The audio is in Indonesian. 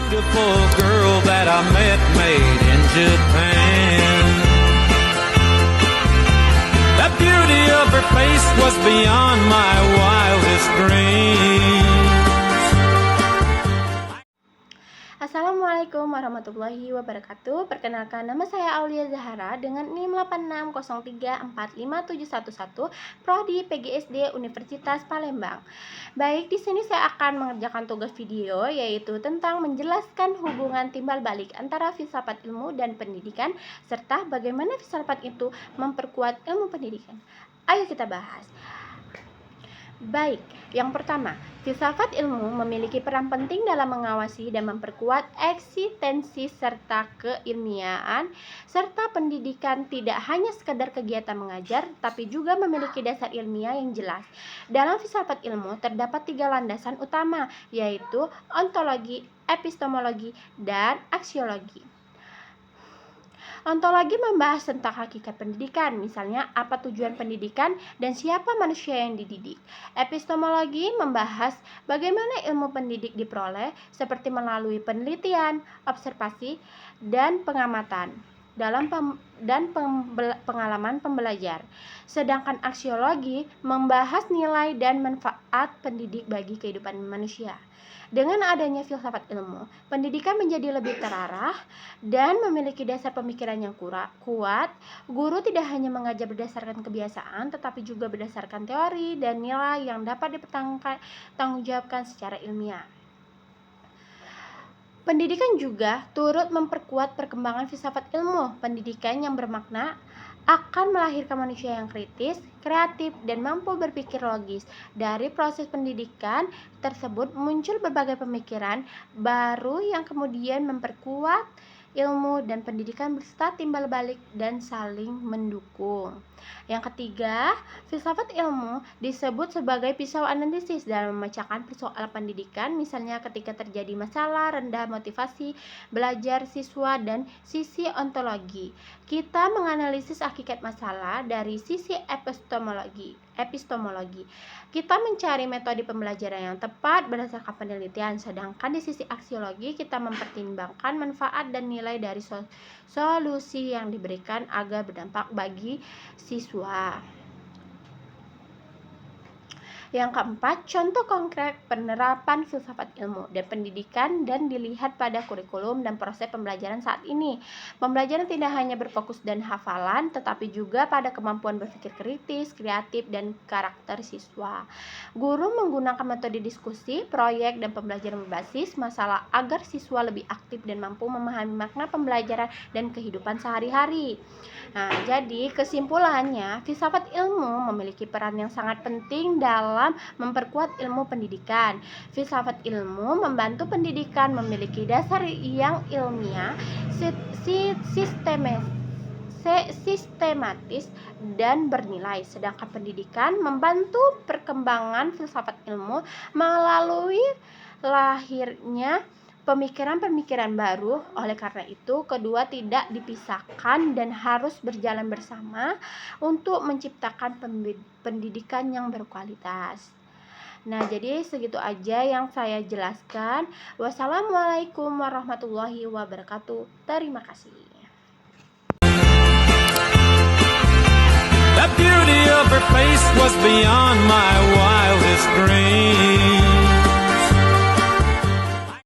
beautiful girl that I met made in Japan. The beauty of her face was beyond my wildest dreams. Assalamualaikum warahmatullahi wabarakatuh. Perkenalkan, nama saya Aulia Zahara dengan NIM 8603457111, Prodi PGSD Universitas Palembang. Baik, di sini saya akan mengerjakan tugas video yaitu tentang menjelaskan hubungan timbal balik antara filsafat ilmu dan pendidikan serta bagaimana filsafat itu memperkuat ilmu pendidikan. Ayo kita bahas. Baik, yang pertama, filsafat ilmu memiliki peran penting dalam mengawasi dan memperkuat eksistensi serta keilmiahan serta pendidikan tidak hanya sekedar kegiatan mengajar, tapi juga memiliki dasar ilmiah yang jelas. Dalam filsafat ilmu terdapat 3 landasan utama, yaitu ontologi, epistemologi, dan aksiologi. Ontologi membahas tentang hakikat pendidikan, misalnya apa tujuan pendidikan dan siapa manusia yang dididik. Epistemologi membahas bagaimana ilmu pendidik diperoleh, seperti melalui penelitian, observasi, dan pengamatan pengalaman pembelajar. Sedangkan aksiologi membahas nilai dan manfaat pendidik bagi kehidupan manusia. Dengan adanya filsafat ilmu, pendidikan menjadi lebih terarah dan memiliki dasar pemikiran yang kuat. Guru tidak hanya mengajar berdasarkan kebiasaan, tetapi juga berdasarkan teori dan nilai yang dapat dipertanggungjawabkan secara ilmiah. Pendidikan juga turut memperkuat perkembangan filsafat ilmu. Pendidikan yang bermakna akan melahirkan manusia yang kritis, kreatif, dan mampu berpikir logis. Dari proses pendidikan tersebut muncul berbagai pemikiran baru yang kemudian memperkuat ilmu dan pendidikan beserta timbal balik dan saling mendukung. Yang ketiga, filsafat ilmu disebut sebagai pisau analisis dalam memecahkan persoalan pendidikan, misalnya ketika terjadi masalah, rendah motivasi belajar siswa, dan sisi ontologi. Kita menganalisis hakikat masalah dari sisi epistemologi. Kita mencari metode pembelajaran yang tepat berdasarkan penelitian, sedangkan di sisi aksiologi kita mempertimbangkan manfaat dan nilai dari solusi yang diberikan agar berdampak bagi siswa. Yang keempat, contoh konkret penerapan filsafat ilmu dan pendidikan dan dilihat pada kurikulum dan proses pembelajaran saat ini. Pembelajaran tidak hanya berfokus dan hafalan, tetapi juga pada kemampuan berpikir kritis, kreatif, dan karakter siswa. Guru menggunakan metode diskusi, proyek, dan pembelajaran berbasis masalah agar siswa lebih aktif dan mampu memahami makna pembelajaran dan kehidupan sehari-hari. Nah, jadi kesimpulannya, filsafat ilmu memiliki peran yang sangat penting dalam memperkuat ilmu pendidikan. Filsafat ilmu membantu pendidikan memiliki dasar yang ilmiah, sistematis, dan bernilai. Sedangkan pendidikan membantu perkembangan filsafat ilmu melalui lahirnya pemikiran-pemikiran baru. Oleh karena itu, kedua tidak dipisahkan dan harus berjalan bersama untuk menciptakan pendidikan yang berkualitas. Nah, jadi segitu aja yang saya jelaskan. Wassalamualaikum warahmatullahi wabarakatuh. Terima kasih. The beauty of her face was beyond my wildest dreams.